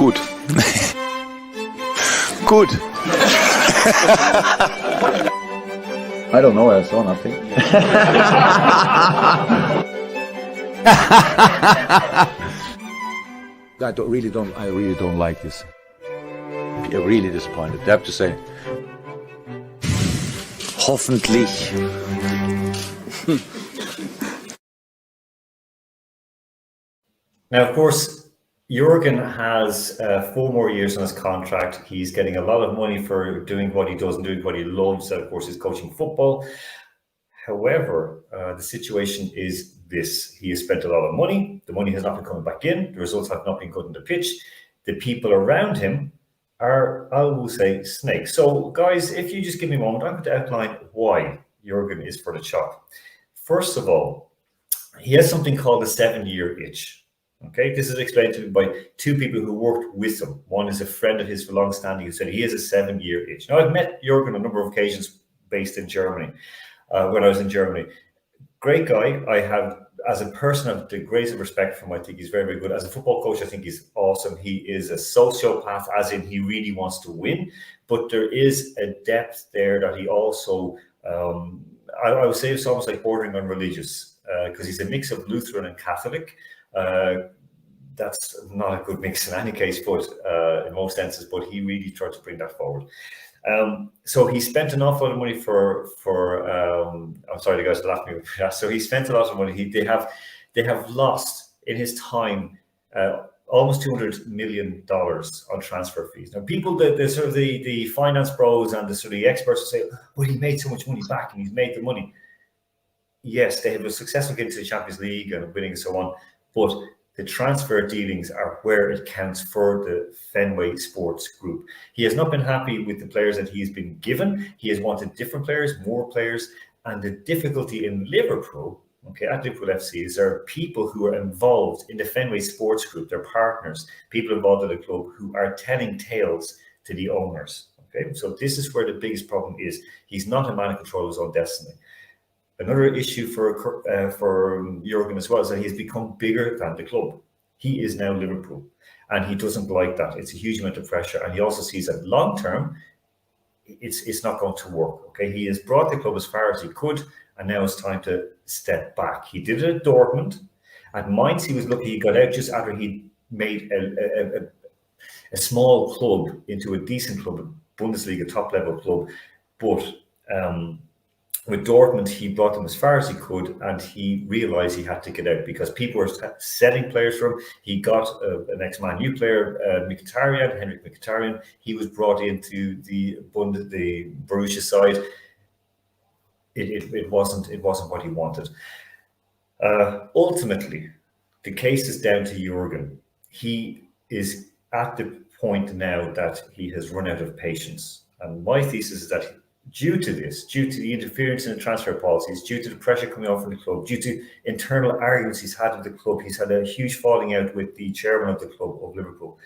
Gut. Gut. I don't know, I saw nothing. I really don't like this. I'm really disappointed. I have to say. Hoffentlich. Now, of course, Jurgen has 4 more years on his contract. He's getting a lot of money for doing what he does and doing what he loves. Of course, he's coaching football. However, the situation is this. He has spent a lot of money. The money has not been coming back in. The results have not been good in the pitch. The people around him are, I will say, snakes. So, guys, if you just give me a moment, I'm going to outline why Jurgen is for the chop. First of all, he has something called the 7-year itch. Okay, this is explained to me by 2 people who worked with him. One is a friend of his for long standing who said he has a 7-year itch. Now, I've met Jurgen on a number of occasions based in Germany, when I was in Germany. Great guy. I have, as a person, I have the greatest respect for him. I think he's very, very good. As a football coach, I think he's awesome. He is a sociopath, as in he really wants to win. But there is a depth there that he also, I would say it's almost like bordering on religious, because he's a mix of Lutheran and Catholic. That's not a good mix in any case, but in most senses, but he really tried to bring that forward. So he spent an awful lot of money for I'm sorry, the guys are laughing at me. So he spent a lot of money. They have lost in his time almost $200 million on transfer fees. Now, people, the sort of the finance bros and the sort of the experts will say, well, he made so much money back and he's made the money. Yes, they have a successful getting to the Champions League and winning and so on, but the transfer dealings are where it counts for the Fenway Sports Group. He has not been happy with the players that he has been given. He has wanted different players, more players, and the difficulty in Liverpool, okay, at Liverpool FC, is there are people who are involved in the Fenway Sports Group, their partners, people involved in the club who are telling tales to the owners. Okay, so this is where the biggest problem is. He's not a man in control of his own destiny. Another issue for Jurgen as well is that he's become bigger than the club. He is now Liverpool, and he doesn't like that. It's a huge amount of pressure, and he also sees that long term, it's not going to work. Okay, he has brought the club as far as he could, and now it's time to step back. He did it at Dortmund. At Mainz, he was lucky he got out just after he made a small club into a decent club, a Bundesliga top level club, but. With Dortmund, he brought them as far as he could, and he realised he had to get out because people were selling players for him. He got an ex-Man U player, Henrik Mkhitaryan. He was brought into the Borussia side. It wasn't what he wanted. Ultimately, the case is down to Jurgen. He is at the point now that he has run out of patience, and my thesis is that. Due to the interference in the transfer policies, due to the pressure coming off from the club, due to internal arguments he's had with the club, he's had a huge falling out with the chairman of the club of Liverpool.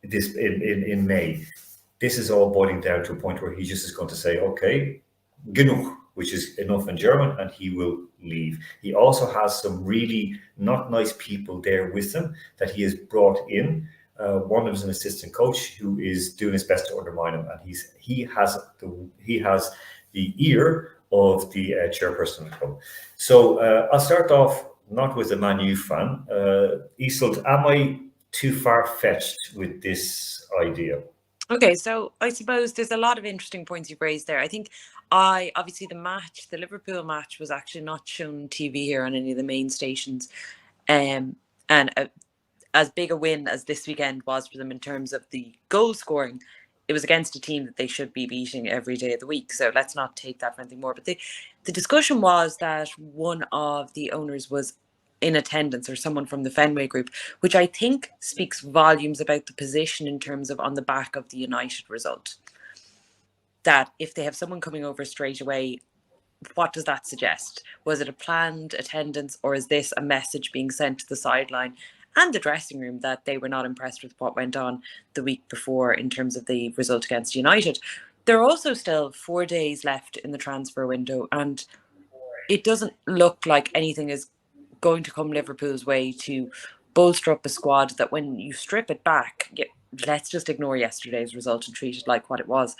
This in May, this is all boiling down to a point where he just is going to say, "Okay, genug," which is enough in German, and he will leave. He also has some really not nice people there with him that he has brought in. One of them is an assistant coach who is doing his best to undermine him, and he has the ear of the chairperson of the club. So I'll start off not with a Man U fan. Isolt, am I too far-fetched with this idea? Okay, so I suppose there's a lot of interesting points you've raised there. I think obviously the Liverpool match was actually not shown on TV here on any of the main stations, and as big a win as this weekend was for them in terms of the goal scoring, it was against a team that they should be beating every day of the week. So let's not take that for anything more. But the discussion was that one of the owners was in attendance, or someone from the Fenway Group, which I think speaks volumes about the position in terms of on the back of the United result. That if they have someone coming over straight away, what does that suggest? Was it a planned attendance, or is this a message being sent to the sideline and the dressing room that they were not impressed with what went on the week before in terms of the result against United? There are also still 4 days left in the transfer window, and it doesn't look like anything is going to come Liverpool's way to bolster up a squad that when you strip it back, let's just ignore yesterday's result and treat it like what it was.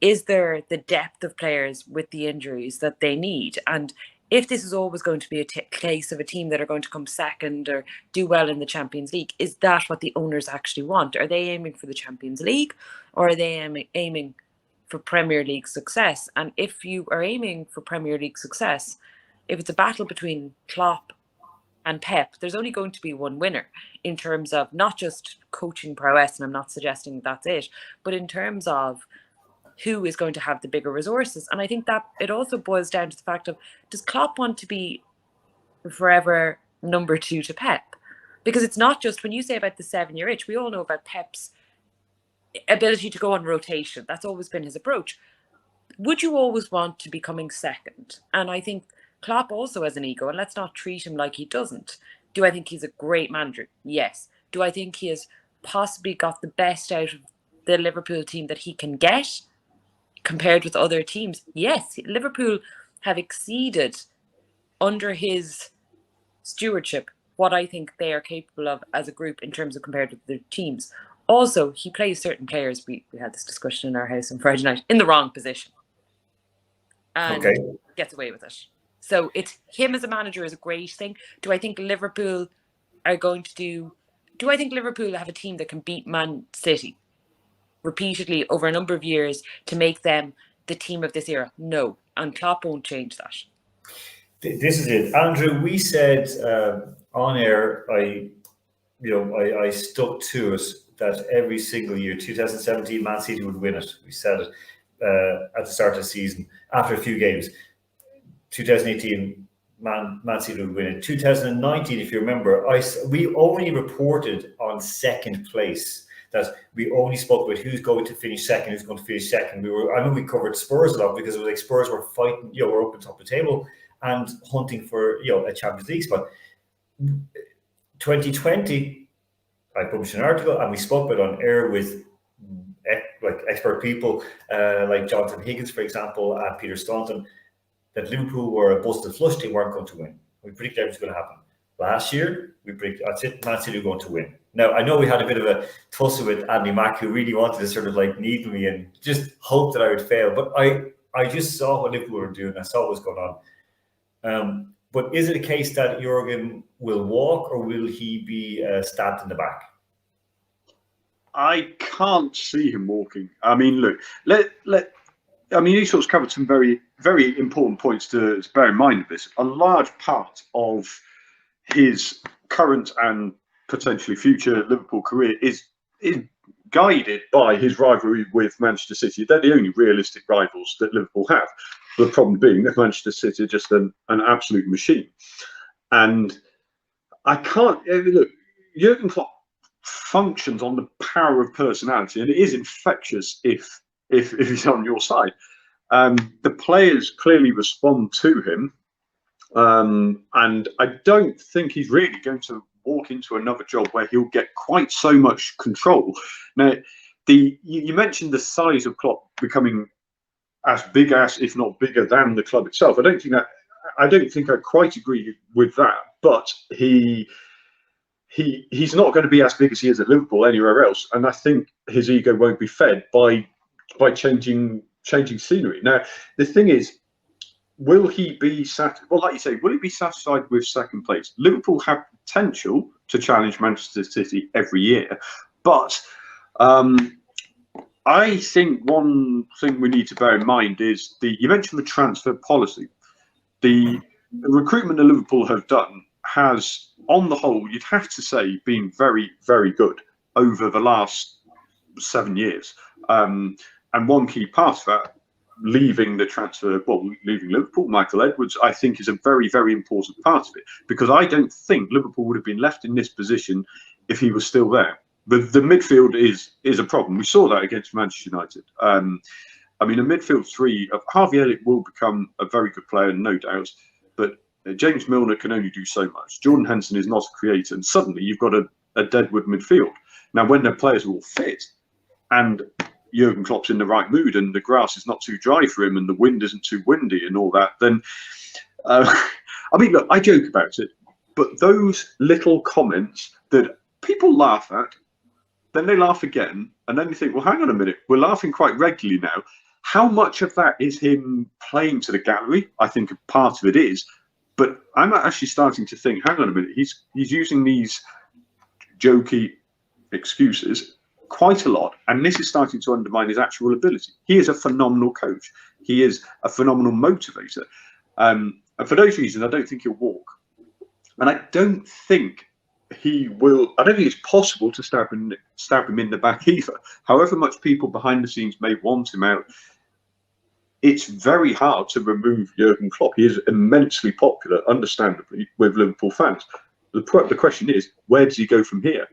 Is there the depth of players with the injuries that they need? And if this is always going to be a case of a team that are going to come second or do well in the Champions League, is that what the owners actually want? Are they aiming for the Champions League, or are they aiming for Premier League success? And if you are aiming for Premier League success, if it's a battle between Klopp and Pep, there's only going to be one winner in terms of not just coaching prowess, and I'm not suggesting that's it, but in terms of who is going to have the bigger resources. And I think that it also boils down to the fact of, does Klopp want to be forever number 2 to Pep? Because it's not just, when you say about the 7-year itch, we all know about Pep's ability to go on rotation. That's always been his approach. Would you always want to be coming second? And I think Klopp also has an ego, and let's not treat him like he doesn't. Do I think he's a great manager? Yes. Do I think he has possibly got the best out of the Liverpool team that he can get compared with other teams? Yes. Liverpool have exceeded under his stewardship what I think they are capable of as a group in terms of compared with their teams. Also, he plays certain players, we had this discussion in our house on Friday night, in the wrong position. And gets away with it. So it's him as a manager is a great thing. Do I think Liverpool are going to do I think Liverpool have a team that can beat Man City repeatedly over a number of years to make them the team of this era? No. And Klopp won't change that. This is it. Andrew, we said on air, I stuck to it, that every single year, 2017, Man City would win it. We said it at the start of the season, after a few games. 2018, Man City would win it. 2019, if you remember, we only reported on second place. That we only spoke about who's going to finish second, who's going to finish second. I know we covered Spurs a lot because it was like Spurs were fighting, were up on top of the table and hunting for, a Champions League spot. 2020, I published an article and we spoke about it on air with expert people like Jonathan Higgins, for example, and Peter Staunton, that Liverpool were a busted flush. They weren't going to win. We predicted everything was going to happen. Last year, we predicted, that's it, Man City were going to win. Now, I know we had a bit of a tussle with Andy Mack, who really wanted to sort of like needle me and just hope that I would fail. But I just saw what Liverpool were doing. I saw what was going on. But is it a case that Jurgen will walk, or will he be stabbed in the back? I can't see him walking. I mean, look, he sort of covered some very, very important points to bear in mind of this. A large part of his current and potentially future Liverpool career is guided by his rivalry with Manchester City. They're the only realistic rivals that Liverpool have. The problem being that Manchester City are just an absolute machine. And I can't look. Jurgen Klopp functions on the power of personality, and it is infectious if he's on your side. The players clearly respond to him, and I don't think he's really going to walk into another job where he'll get quite so much control. Now, you mentioned the size of Klopp becoming as big as, if not bigger than, the club itself. I don't think I quite agree with that, but he's not going to be as big as he is at Liverpool anywhere else, and I think his ego won't be fed by changing scenery. Now, the thing is, will he be satisfied? Well, like you say, will he be satisfied with second place? Liverpool have potential to challenge Manchester City every year, but I think one thing we need to bear in mind is you mentioned the transfer policy. The recruitment that Liverpool have done has, on the whole, you'd have to say, been very, very good over the last 7 years. And one key part of that, leaving Liverpool, Michael Edwards, I think is a very, very important part of it, because I don't think Liverpool would have been left in this position if he was still there. The midfield is a problem. We saw that against Manchester United. A midfield three of Harvey Elliott will become a very good player, no doubt, but James Milner can only do so much. Jordan Henderson is not a creator, and suddenly you've got a deadwood midfield. Now, when the players are all fit and Jurgen Klopp's in the right mood and the grass is not too dry for him and the wind isn't too windy and all that, then look, I joke about it. But those little comments that people laugh at, then they laugh again, and then you think, well, hang on a minute, we're laughing quite regularly now. How much of that is him playing to the gallery? I think a part of it is, but I'm actually starting to think, hang on a minute, he's using these jokey excuses quite a lot, and this is starting to undermine his actual ability. He is a phenomenal coach. He is a phenomenal motivator, and for those reasons, I don't think he'll walk, and I don't think he will. I don't think it's possible to stab him in the back either. However much people behind the scenes may want him out, it's very hard to remove Jurgen Klopp. He is immensely popular, understandably, with Liverpool fans. The question is, where does he go from here?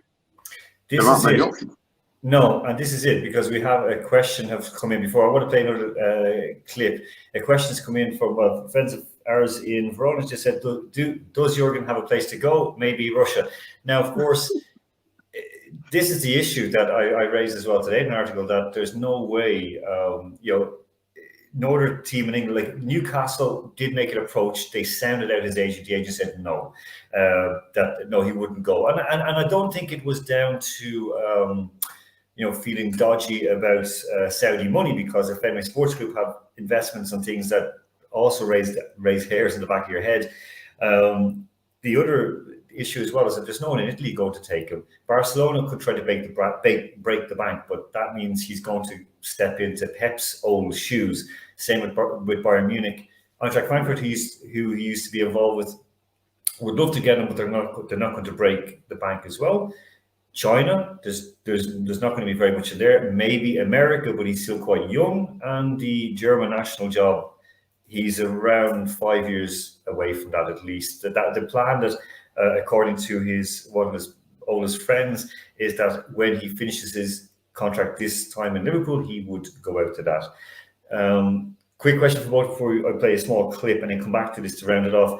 There aren't many options. No, and this is it, because we have a question have come in before. I want to play another clip. A question's come in from friends of ours in Verona. Just said, does Jurgen have a place to go? Maybe Russia. Now, of course, this is the issue that I raised as well today in an article, that there's no way, no other team in England, like Newcastle, did make an approach. They sounded out his agent. The agent said no, that no, he wouldn't go. And I don't think it was down to feeling dodgy about Saudi money, because the Fenway Sports Group have investments on things that also raise hairs in the back of your head. The other issue as well is that there's no one in Italy going to take him. Barcelona could try to break the bank, but that means he's going to step into Pep's old shoes. Same with Bayern Munich. Eintracht Frankfurt, who he used to be involved with, would love to get him, but they're not going to break the bank as well. China, there's not going to be very much there. Maybe America, but he's still quite young. And the German national job, he's around 5 years away from that at least. The plan that, according to one of his oldest friends, is that when he finishes his contract this time in Liverpool, he would go out to that. Quick question for both before I play a small clip and then come back to this to round it off.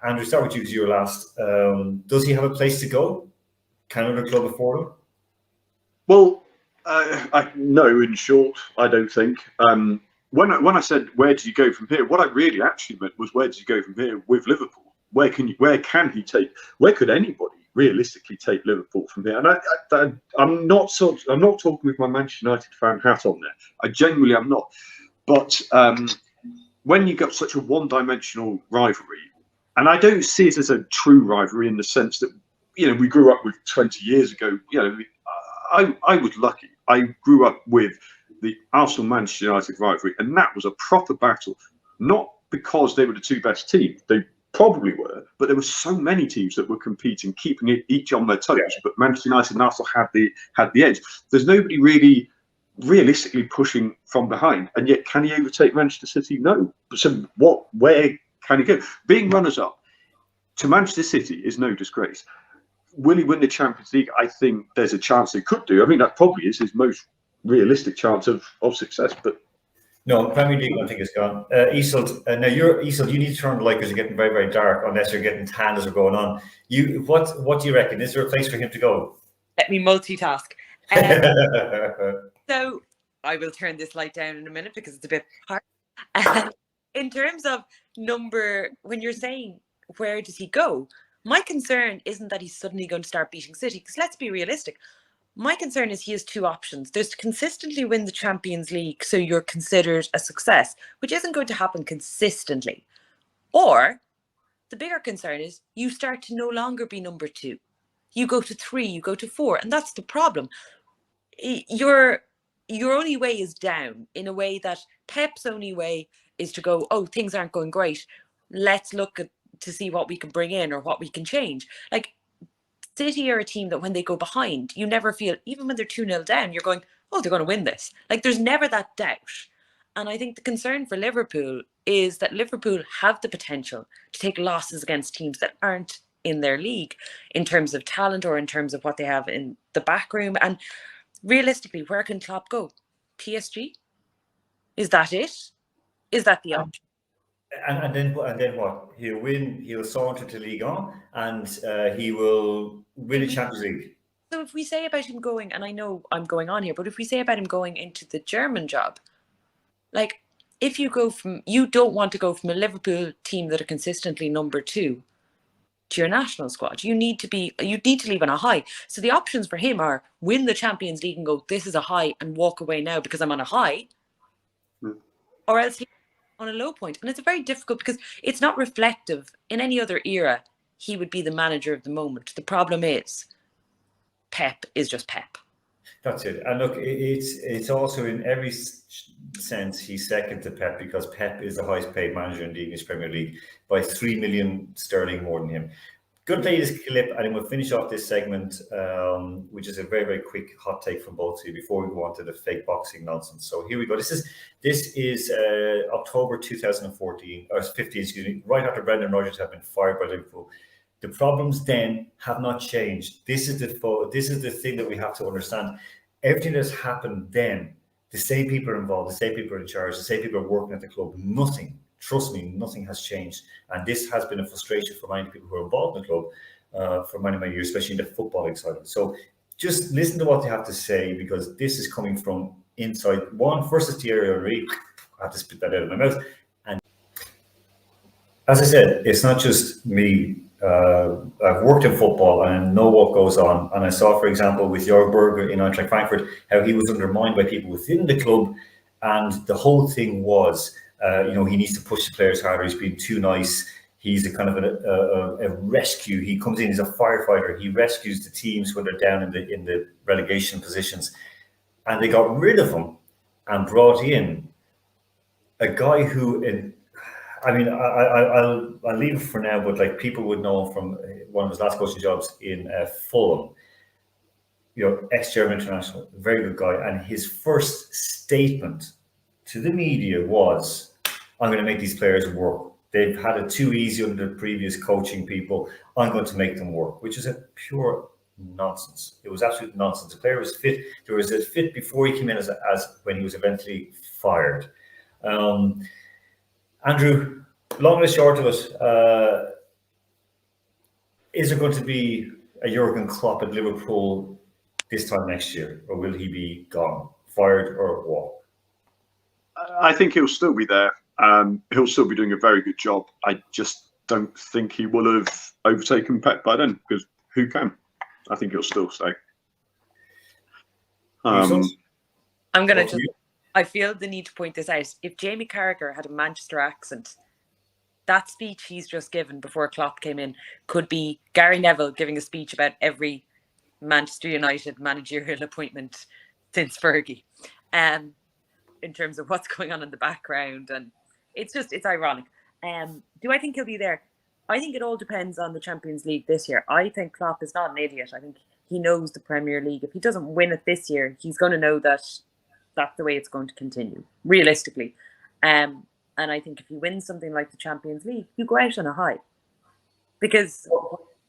Andrew, start with you because you were last. Does he have a place to go? Can another club afford him? Well, no, in short, I don't think. When I said where do you go from here, what I really actually meant was where do you go from here with Liverpool? Where could anybody realistically take Liverpool from here? And I'm not talking with my Manchester United fan hat on there. I genuinely am not. But when you got such a one-dimensional rivalry, and I don't see it as a true rivalry in the sense that we grew up with 20 years ago. I was lucky. I grew up with the Arsenal-Manchester United rivalry, and that was a proper battle. Not because they were the two best teams. They probably were, but there were so many teams that were competing, keeping it each on their toes. But Manchester United and Arsenal had the edge. There's nobody really realistically pushing from behind, and yet can he overtake Manchester City? No. So where can he go? Being runners-up to Manchester City is no disgrace. Will he win the Champions League? I think there's a chance he could do. I mean, that probably is his most realistic chance of success. But no, Premier League, I think, is gone. Isold, now Isold, you need to turn the light because you're getting very, very dark unless you're getting tan as we're going on. What do you reckon? Is there a place for him to go? Let me multitask. So I will turn this light down in a minute because it's a bit hard. In terms of when you're saying where does he go, my concern isn't that he's suddenly going to start beating City, because let's be realistic. My concern is he has two options. There's to consistently win the Champions League so you're considered a success, which isn't going to happen consistently. Or the bigger concern is you start to no longer be number 2. You go to 3, you go to 4, and that's the problem. Your only way is down, in a way that Pep's only way is to go, oh, things aren't going great. Let's look to see what we can bring in or what we can change. Like, City are a team that when they go behind, you never feel, even when they're 2-0 down, you're going, oh, they're going to win this. Like, there's never that doubt. And I think the concern for Liverpool is that Liverpool have the potential to take losses against teams that aren't in their league in terms of talent or in terms of what they have in the back room. And realistically, where can Klopp go? PSG? Is that it? Is that the option? And then what? He'll win. He'll saunter to Ligue 1, and he will win a Champions League. So if we say about him going, and I know I'm going on here, but if we say about him going into the German job, like, if you don't want to go from a Liverpool team that are consistently number 2 to your national squad. You need to leave on a high. So the options for him are win the Champions League and go, this is a high, and walk away now because I'm on a high, or else he's on a low point. And it's very difficult because it's not reflective. In any other era, he would be the manager of the moment. The problem is Pep is just Pep. That's it. And look, it's also in every sense he's second to Pep, because Pep is the highest paid manager in the English Premier League by 3 million sterling more than him. Going to play this clip, and then we'll finish off this segment, which is a very, very quick hot take from both of you before we go on to the fake boxing nonsense. So here we go. This is October 2014 or 15, excuse me, right after Brendan Rodgers had been fired by Liverpool. The problems then have not changed. This is the thing that we have to understand. Everything that's happened then, the same people are involved, the same people are in charge, the same people are working at the club. Nothing, trust me, nothing has changed. And this has been a frustration for many people who are involved in the club for many, many years, especially in the footballing side. So just listen to what they have to say, because this is coming from inside. First is Thierry Henry. I have to spit that out of my mouth. And as I said, it's not just me. I've worked in football and I know what goes on. And I saw, for example, with Jörg Berger in Eintracht Frankfurt, how he was undermined by people within the club. And the whole thing was, he needs to push the players harder. He's being too nice. He's a kind of a rescue. He comes in, he's a firefighter. He rescues the teams when they're down in the relegation positions. And they got rid of him and brought in a guy who, I'll leave it for now, but like people would know him from one of his last coaching jobs in Fulham. Ex-German international, very good guy. And his first statement to the media was, "I'm going to make these players work. They've had it too easy under the previous coaching people. I'm going to make them work," which is a pure nonsense. It was absolute nonsense. The player was fit. There was a fit before he came in as when he was eventually fired. Andrew, long and short of it, is there going to be a Jurgen Klopp at Liverpool this time next year, or will he be gone, fired, or what? I think he'll still be there. He'll still be doing a very good job. I just don't think he will have overtaken Pep by then, because who can? I think he'll still stay. I'm going to I feel the need to point this out. If Jamie Carragher had a Manchester accent, that speech he's just given before Klopp came in could be Gary Neville giving a speech about every Manchester United managerial appointment since Fergie, in terms of what's going on in the background. And it's ironic. Do I think he'll be there? I think it all depends on the Champions League this year. I think Klopp is not an idiot. I think he knows the Premier League. If he doesn't win it this year, he's going to know that that's the way it's going to continue, realistically. And I think if you win something like the Champions League, you go out on a high, because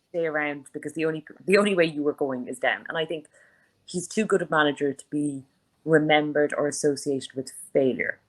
stay around, because the only way you were going is down. And I think he's too good a manager to be remembered or associated with failure.